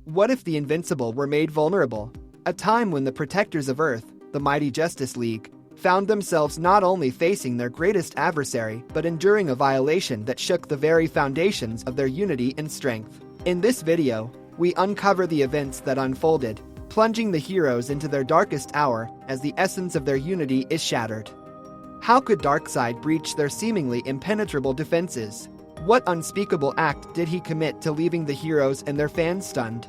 What if the invincible were made vulnerable? A time when the protectors of Earth, the mighty Justice League, found themselves not only facing their greatest adversary but enduring a violation that shook the very foundations of their unity and strength. In this video, we uncover the events that unfolded, plunging the heroes into their darkest hour as the essence of their unity is shattered. How could Darkseid breach their seemingly impenetrable defenses? What unspeakable act did he commit to leaving the heroes and their fans stunned?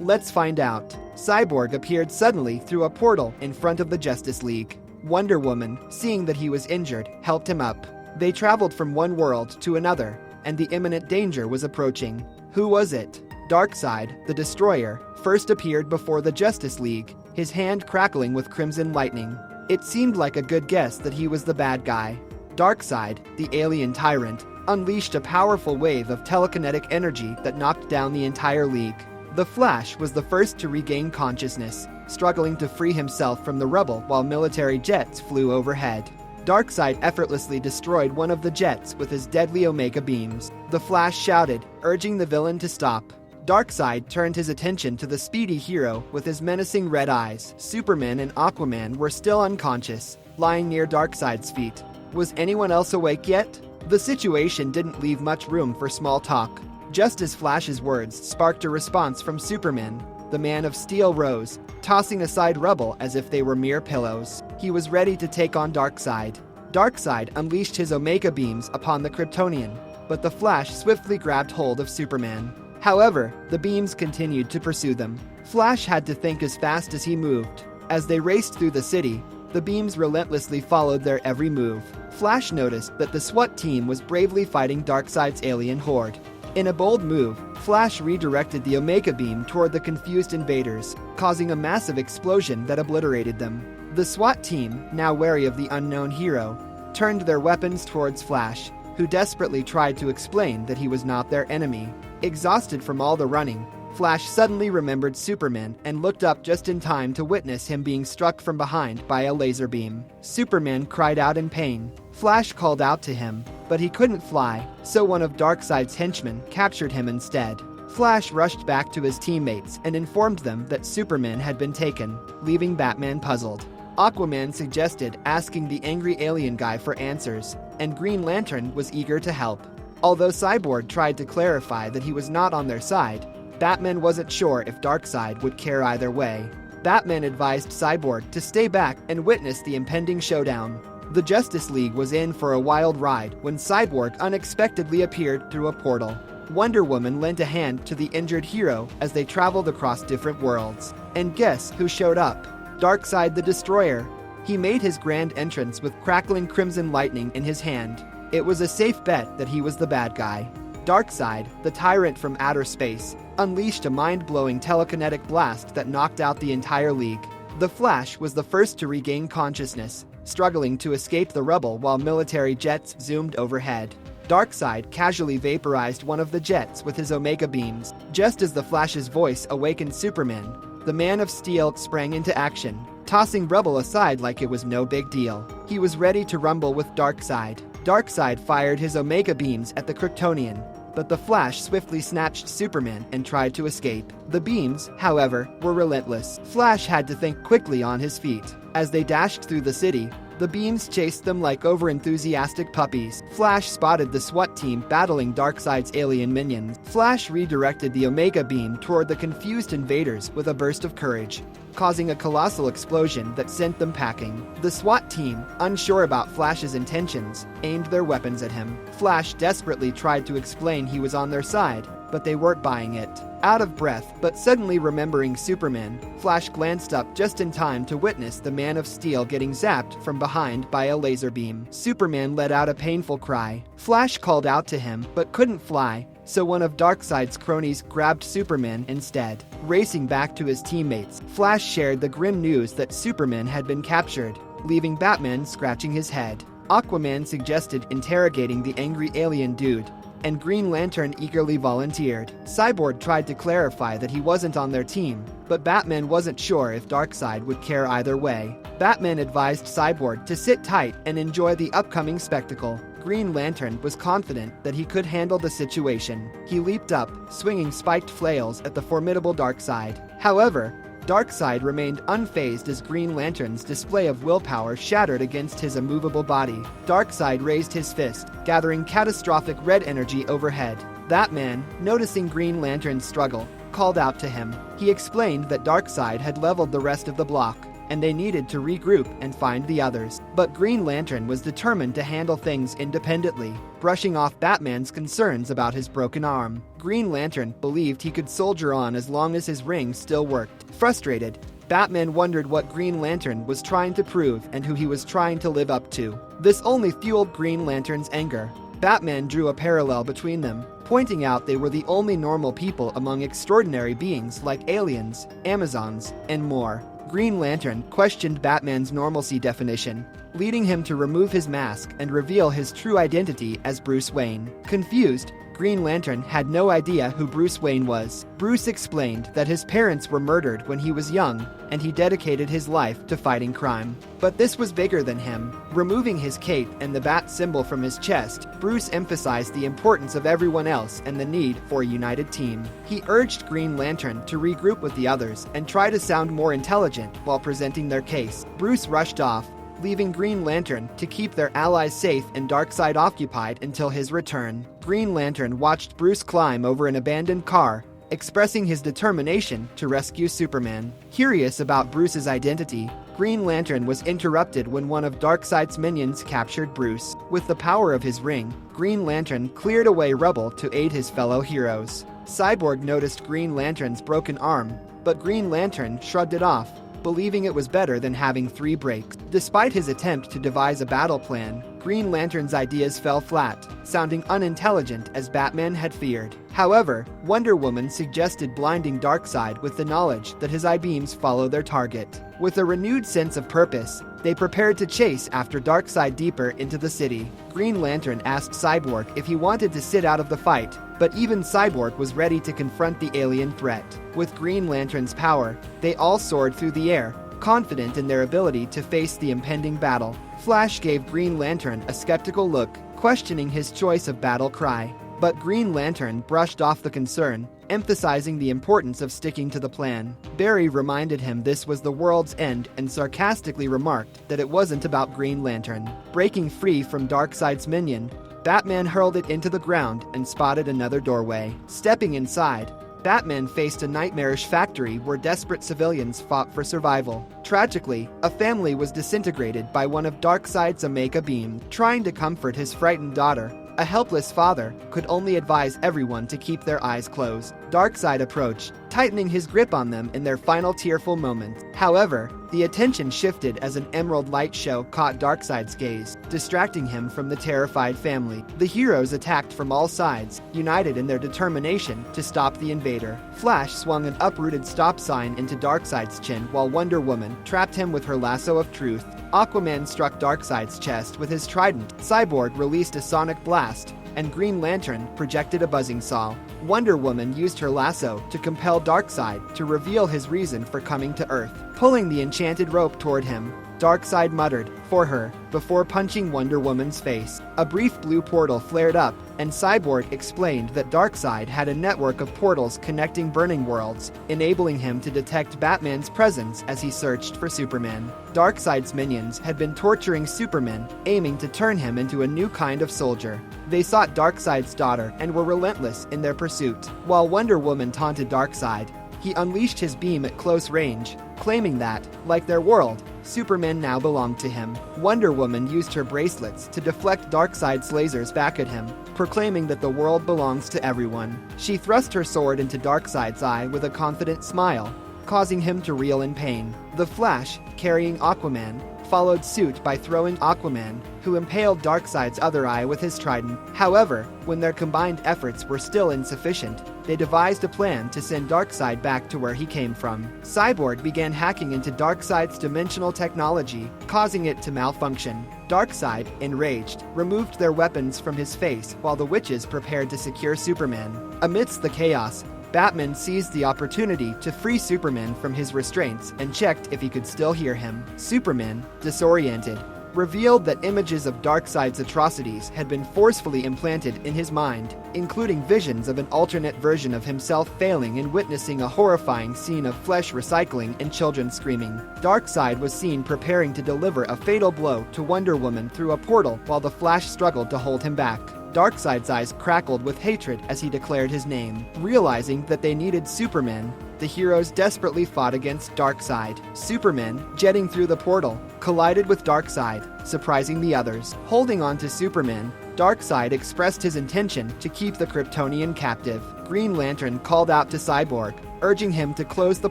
Let's find out. Cyborg appeared suddenly through a portal in front of the Justice League. Wonder Woman, seeing that he was injured, helped him up. They traveled from one world to another, and the imminent danger was approaching. Who was it? Darkseid, the Destroyer, first appeared before the Justice League, his hand crackling with crimson lightning. It seemed like a good guess that he was the bad guy. Darkseid, the alien tyrant, unleashed a powerful wave of telekinetic energy that knocked down the entire League. The Flash was the first to regain consciousness, struggling to free himself from the rubble while military jets flew overhead. Darkseid effortlessly destroyed one of the jets with his deadly Omega beams. The Flash shouted, urging the villain to stop. Darkseid turned his attention to the speedy hero with his menacing red eyes. Superman and Aquaman were still unconscious, lying near Darkseid's feet. Was anyone else awake yet? The situation didn't leave much room for small talk. Just as Flash's words sparked a response from Superman, the Man of Steel rose, tossing aside rubble as if they were mere pillows. He was ready to take on Darkseid. Darkseid unleashed his Omega beams upon the Kryptonian, but the Flash swiftly grabbed hold of Superman. However, the beams continued to pursue them. Flash had to think as fast as he moved. As they raced through the city, the beams relentlessly followed their every move. Flash noticed that the SWAT team was bravely fighting Darkseid's alien horde. In a bold move, Flash redirected the Omega beam toward the confused invaders, causing a massive explosion that obliterated them. The SWAT team, now wary of the unknown hero, turned their weapons towards Flash, who desperately tried to explain that he was not their enemy. Exhausted from all the running, Flash suddenly remembered Superman and looked up just in time to witness him being struck from behind by a laser beam. Superman cried out in pain. Flash called out to him, but he couldn't fly, so one of Darkseid's henchmen captured him instead. Flash rushed back to his teammates and informed them that Superman had been taken, leaving Batman puzzled. Aquaman suggested asking the angry alien guy for answers, and Green Lantern was eager to help. Although Cyborg tried to clarify that he was not on their side, Batman wasn't sure if Darkseid would care either way. Batman advised Cyborg to stay back and witness the impending showdown. The Justice League was in for a wild ride when Cyborg unexpectedly appeared through a portal. Wonder Woman lent a hand to the injured hero as they traveled across different worlds. And guess who showed up? Darkseid the Destroyer. He made his grand entrance with crackling crimson lightning in his hand. It was a safe bet that he was the bad guy. Darkseid, the tyrant from outer space, unleashed a mind-blowing telekinetic blast that knocked out the entire League. The Flash was the first to regain consciousness, struggling to escape the rubble while military jets zoomed overhead. Darkseid casually vaporized one of the jets with his Omega beams. Just as the Flash's voice awakened Superman, the Man of Steel sprang into action, tossing rubble aside like it was no big deal. He was ready to rumble with Darkseid. Darkseid fired his Omega beams at the Kryptonian, but the Flash swiftly snatched Superman and tried to escape. The beams, however, were relentless. Flash had to think quickly on his feet. As they dashed through the city, the beams chased them like overenthusiastic puppies. Flash spotted the SWAT team battling Darkseid's alien minions. Flash redirected the Omega beam toward the confused invaders with a burst of courage, causing a colossal explosion that sent them packing. The SWAT team, unsure about Flash's intentions, aimed their weapons at him. Flash desperately tried to explain he was on their side, but they weren't buying it. Out of breath, but suddenly remembering Superman, Flash glanced up just in time to witness the Man of Steel getting zapped from behind by a laser beam. Superman let out a painful cry. Flash called out to him, but couldn't fly, so one of Darkseid's cronies grabbed Superman instead. Racing back to his teammates, Flash shared the grim news that Superman had been captured, leaving Batman scratching his head. Aquaman suggested interrogating the angry alien dude, and Green Lantern eagerly volunteered. Cyborg tried to clarify that he wasn't on their team, but Batman wasn't sure if Darkseid would care either way. Batman advised Cyborg to sit tight and enjoy the upcoming spectacle. Green Lantern was confident that he could handle the situation. He leaped up, swinging spiked flails at the formidable Darkseid. However, Darkseid remained unfazed as Green Lantern's display of willpower shattered against his immovable body. Darkseid raised his fist, gathering catastrophic red energy overhead. Batman, noticing Green Lantern's struggle, called out to him. He explained that Darkseid had leveled the rest of the block, and they needed to regroup and find the others. But Green Lantern was determined to handle things independently, brushing off Batman's concerns about his broken arm. Green Lantern believed he could soldier on as long as his ring still worked. Frustrated, Batman wondered what Green Lantern was trying to prove and who he was trying to live up to. This only fueled Green Lantern's anger. Batman drew a parallel between them, pointing out they were the only normal people among extraordinary beings like aliens, Amazons, and more. Green Lantern questioned Batman's normalcy definition, leading him to remove his mask and reveal his true identity as Bruce Wayne. Confused, Green Lantern had no idea who Bruce Wayne was. Bruce explained that his parents were murdered when he was young, and he dedicated his life to fighting crime. But this was bigger than him. Removing his cape and the bat symbol from his chest, Bruce emphasized the importance of everyone else and the need for a united team. He urged Green Lantern to regroup with the others and try to sound more intelligent while presenting their case. Bruce rushed off, leaving Green Lantern to keep their allies safe and Darkseid occupied until his return. Green Lantern watched Bruce climb over an abandoned car, expressing his determination to rescue Superman. Curious about Bruce's identity, Green Lantern was interrupted when one of Darkseid's minions captured Bruce. With the power of his ring, Green Lantern cleared away rubble to aid his fellow heroes. Cyborg noticed Green Lantern's broken arm, but Green Lantern shrugged it off, believing it was better than having 3 breaks. Despite his attempt to devise a battle plan, Green Lantern's ideas fell flat, sounding unintelligent as Batman had feared. However, Wonder Woman suggested blinding Darkseid with the knowledge that his eye beams follow their target. With a renewed sense of purpose, they prepared to chase after Darkseid deeper into the city. Green Lantern asked Cyborg if he wanted to sit out of the fight, but even Cyborg was ready to confront the alien threat. With Green Lantern's power, they all soared through the air, confident in their ability to face the impending battle. Flash gave Green Lantern a skeptical look, questioning his choice of battle cry. But Green Lantern brushed off the concern, emphasizing the importance of sticking to the plan. Barry reminded him this was the world's end and sarcastically remarked that it wasn't about Green Lantern. Breaking free from Darkseid's minion, Batman hurled it into the ground and spotted another doorway. Stepping inside, Batman faced a nightmarish factory where desperate civilians fought for survival. Tragically, a family was disintegrated by one of Darkseid's Omega beams. Trying to comfort his frightened daughter, a helpless father could only advise everyone to keep their eyes closed. Darkseid approached, tightening his grip on them in their final tearful moments. However, the attention shifted as an emerald light show caught Darkseid's gaze, distracting him from the terrified family. The heroes attacked from all sides, united in their determination to stop the invader. Flash swung an uprooted stop sign into Darkseid's chin while Wonder Woman trapped him with her lasso of truth. Aquaman struck Darkseid's chest with his trident. Cyborg released a sonic blast, and Green Lantern projected a buzzing saw. Wonder Woman used her lasso to compel Darkseid to reveal his reason for coming to Earth. Pulling the enchanted rope toward him, Darkseid muttered, "For her," before punching Wonder Woman's face. A brief blue portal flared up, and Cyborg explained that Darkseid had a network of portals connecting burning worlds, enabling him to detect Batman's presence as he searched for Superman. Darkseid's minions had been torturing Superman, aiming to turn him into a new kind of soldier. They sought Darkseid's daughter and were relentless in their pursuit. While Wonder Woman taunted Darkseid, he unleashed his beam at close range, claiming that, like their world, Superman now belonged to him. Wonder Woman used her bracelets to deflect Darkseid's lasers back at him, proclaiming that the world belongs to everyone. She thrust her sword into Darkseid's eye with a confident smile, causing him to reel in pain. The Flash, carrying Aquaman, followed suit by throwing Aquaman, who impaled Darkseid's other eye with his trident. However, when their combined efforts were still insufficient, they devised a plan to send Darkseid back to where he came from. Cyborg began hacking into Darkseid's dimensional technology, causing it to malfunction. Darkseid, enraged, removed their weapons from his face while the witches prepared to secure Superman. Amidst the chaos, Batman seized the opportunity to free Superman from his restraints and checked if he could still hear him. Superman, disoriented, revealed that images of Darkseid's atrocities had been forcefully implanted in his mind, including visions of an alternate version of himself failing and witnessing a horrifying scene of flesh recycling and children screaming. Darkseid was seen preparing to deliver a fatal blow to Wonder Woman through a portal while the Flash struggled to hold him back. Darkseid's eyes crackled with hatred as he declared his name. Realizing that they needed Superman, the heroes desperately fought against Darkseid. Superman, jetting through the portal, collided with Darkseid, surprising the others. Holding on to Superman, Darkseid expressed his intention to keep the Kryptonian captive. Green Lantern called out to Cyborg, urging him to close the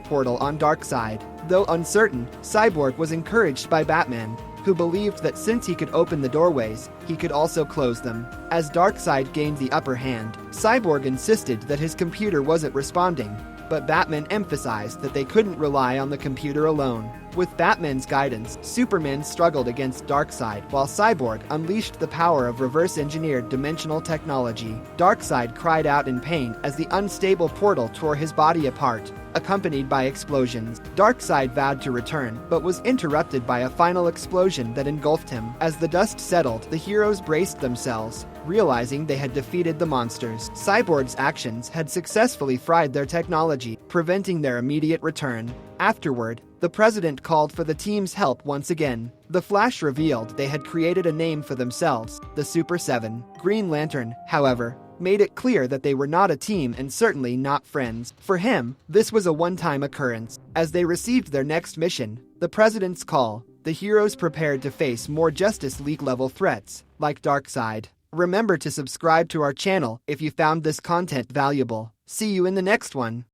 portal on Darkseid. Though uncertain, Cyborg was encouraged by Batman, who believed that since he could open the doorways, he could also close them. As Darkseid gained the upper hand, Cyborg insisted that his computer wasn't responding, but Batman emphasized that they couldn't rely on the computer alone. With Batman's guidance, Superman struggled against Darkseid while Cyborg unleashed the power of reverse-engineered dimensional technology. Darkseid cried out in pain as the unstable portal tore his body apart, accompanied by explosions. Darkseid vowed to return, but was interrupted by a final explosion that engulfed him. As the dust settled, the heroes braced themselves, realizing they had defeated the monsters. Cyborg's actions had successfully fried their technology, preventing their immediate return. Afterward, the president called for the team's help once again. The Flash revealed they had created a name for themselves, the Super Seven. Green Lantern, however, made it clear that they were not a team and certainly not friends. For him, this was a one-time occurrence. As they received their next mission, the president's call, the heroes prepared to face more Justice League-level threats, like Darkseid. Remember to subscribe to our channel if you found this content valuable. See you in the next one.